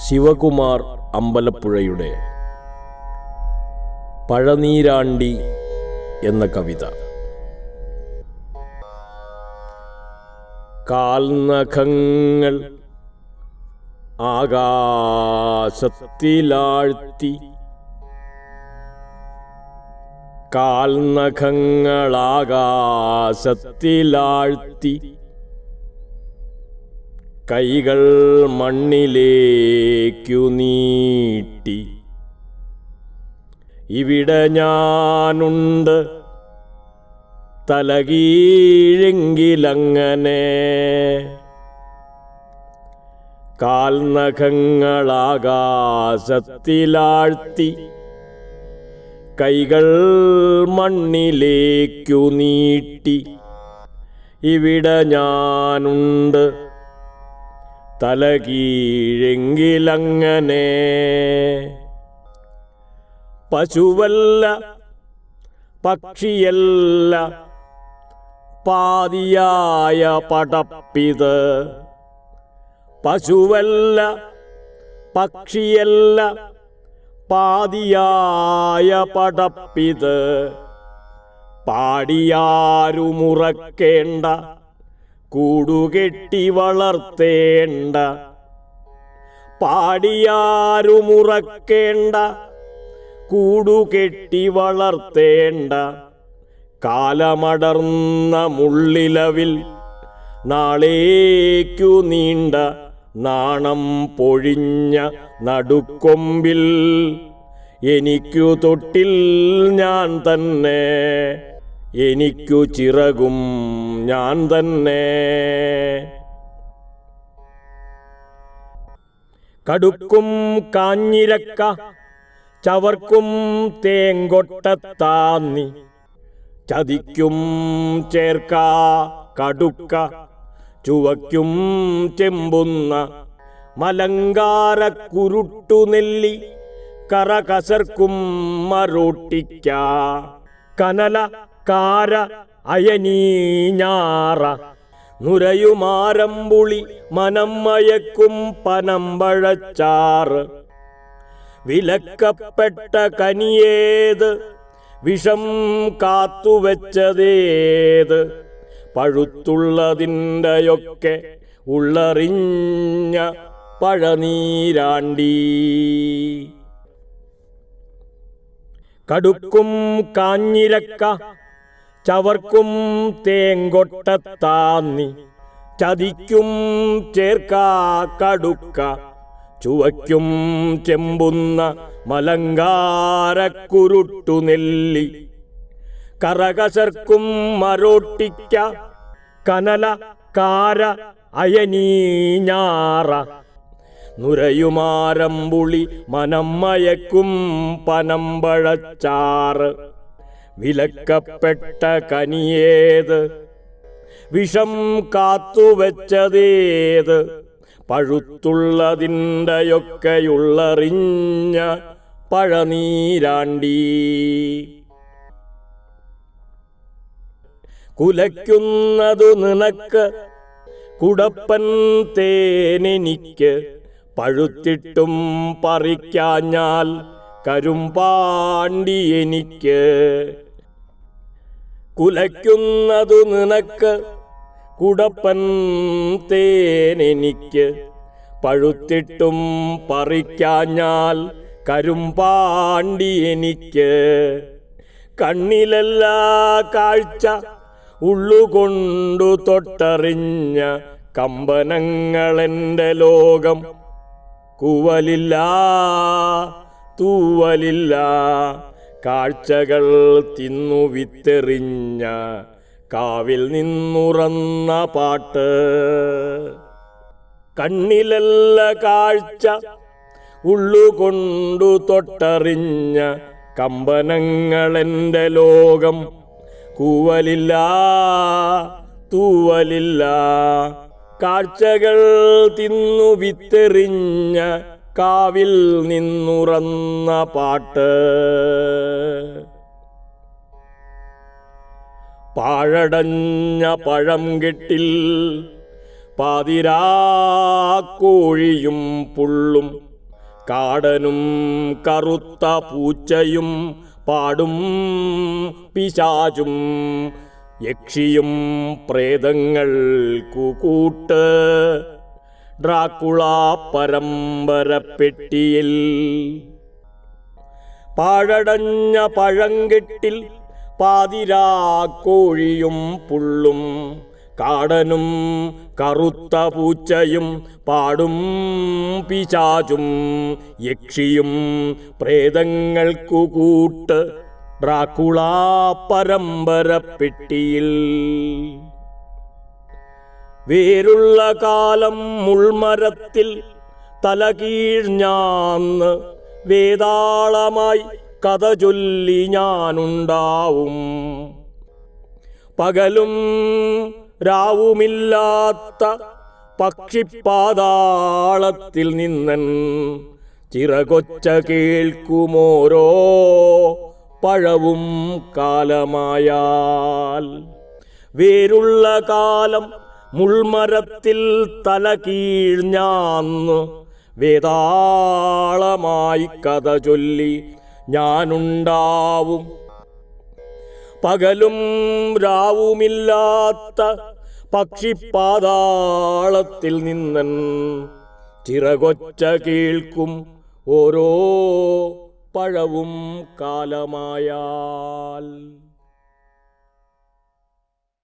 ശിവകുമാർ അമ്പലപ്പുഴയുടെ പഴനീരാണ്ടി എന്ന കവിത. കാൽനഖങ്ങൾ ആകാശത്തിലാഴ്ത്തി, കാൽനഖങ്ങൾ ആകാശത്തിലാഴ്ത്തി, കൈകൾ മണ്ണിലേക്കു നീട്ടി. ഇവിടെ ഞാനുണ്ട് തലകീഴെങ്കിലങ്ങനെ. കാൽനഖങ്ങൾ ആകാശത്തിലാഴ്ത്തി, കൈകൾ മണ്ണിലേക്കു നീട്ടി. ഇവിടെ ഞാനുണ്ട് തലകീഴെങ്കിലങ്ങനെ. പശുവല്ല പക്ഷിയല്ല പാതിയായ പടപ്പിത്. പശുവല്ല പക്ഷിയല്ല പാതിയായ പടപ്പിത്. പാടിയാരുമുറക്കേണ്ട, കൂടുകെട്ടി വളർത്തേണ്ട. പാടിയാരുമുറക്കേണ്ട, കൂടുകെട്ടി വളർത്തേണ്ട. കാലമടർന്ന മുള്ളിലവിൽ നാളേക്കു നീണ്ട നാണം പൊഴിഞ്ഞ നടുക്കൊമ്പിൽ എനിക്കു തൊട്ടിൽ ഞാൻ തന്നെ, എനിക്കു ചിറകും ഞാൻ തന്നെ. കടുക്കും കാഞ്ഞിരക്ക ചവർക്കും തേങ്കൊട്ടത്താന്നി, ചതിക്കും ചേർക്ക കടുക്ക ചുവയ്ക്കും ചെമ്പുന്ന മലങ്കാരക്കുരുട്ടുനെല്ലി, കറകസർക്കും മറോട്ടിക്ക. കനല കാര അയനീഞ്ഞാറ, നുരയുമാരമ്പുളി മനം മയക്കും പനമ്പഴച്ചാറ്. വിലക്കപ്പെട്ട കനിയേത്, വിഷം കാത്തുവെച്ചതേത്. പഴുത്തുള്ളതിൻ്റെയൊക്കെ ഉള്ളറിഞ്ഞ പഴനീരാണ്ടി. കടുക്കും കാഞ്ഞിരക്ക ചവർക്കും തേങ്കൊട്ടത്താന്നി, ചതിക്കും ചേർക്ക കടുക്ക ചുവയ്ക്കും ചെമ്പുന്ന മലങ്കാരക്കുരുട്ടുനെല്ലി, കറകസർക്കും മറോട്ടിക്ക. കനല കാര അയനീഞ്ഞാറ, നുരയുമാരമ്പുളി മനം മയക്കും പനമ്പഴച്ചാറ്. വിലക്കപ്പെട്ട കനിയേത്, വിഷം കാത്തുവെച്ചതേത്. പഴുത്തുള്ളതിൻ്റെയൊക്കെയുള്ളറിഞ്ഞ പഴനീരാണ്ടി. കുലയ്ക്കുന്നതു നിനക്ക് കുടപ്പൻ തേനെനിക്ക്, പഴുത്തിട്ടും പറിക്കാഞ്ഞാൽ കരുമ്പാണ്ടി എനിക്ക്. കുലയ്ക്കുന്നതു നിനക്ക് കുടപ്പൻ തേനെനിക്ക്, പഴുത്തിട്ടും പറിക്കാഞ്ഞാൽ കരുമ്പാണ്ടി എനിക്ക്. കണ്ണിലെല്ലാ കാഴ്ച ഉള്ളുകൊണ്ടു തൊട്ടറിഞ്ഞ കമ്പനങ്ങളെൻ്റെ ലോകം. കൂവലില്ല തൂവലില്ല, കാഴ്ചകൾ തിന്നു വിത്തെറിഞ്ഞ കാവിൽ നിന്നുറന്ന പാട്ട്. കണ്ണിലല്ല കാഴ്ച ഉള്ളുകൊണ്ടു തൊട്ടറിഞ്ഞ കമ്പനങ്ങളെൻ്റെ ലോകം. കൂവലില്ല തൂവലില്ല, കാഴ്ചകൾ തിന്നു വിത്തെറിഞ്ഞ കാവിൽ നിന്നുറന്ന പാട്ട്. പാഴടഞ്ഞ പഴം കെട്ടിൽ പാതിരാക്കോഴിയും പുള്ളും കാടനും കറുത്ത പൂച്ചയും പാടും പിശാചും യക്ഷിയും പ്രേതങ്ങൾക്കു കൂട്ട് ഡ്രാക്കുള പരമ്പരപ്പെട്ടിയിൽ. പാഴടഞ്ഞ പഴങ്കെട്ടിൽ പാതിരാക്കോഴിയും പുള്ളും കാടനും കറുത്ത പൂച്ചയും പാടും പിശാചും യക്ഷിയും പ്രേതങ്ങൾക്കു കൂട്ട് ഡ്രാക്കുള പരമ്പരപ്പെട്ടിയിൽ. വേരുള്ള കാലം മുൾമരത്തിൽ തലകീഴ്ഞ്ഞാന്ന് വേതാളമായി കഥ ചൊല്ലി ഞാനുണ്ടാവും. പകലും രാവുമില്ലാത്ത പക്ഷിപ്പാതാളത്തിൽ നിന്നൻ ചിറകൊച്ച കേൾക്കുമോരോ പഴവും കാലമായാൽ. വേരുള്ള കാലം മുൾമരത്തിൽ തലകീഴ്ഞ്ഞാന്ന് വേതാളമായി കഥ ചൊല്ലി ഞാനുണ്ടാവും. പകലും രാവുമില്ലാത്ത പക്ഷിപ്പാതാളത്തിൽ നിന്നൻ ചിറകൊച്ച കേൾക്കും ഓരോ പഴവും കാലമായാൽ.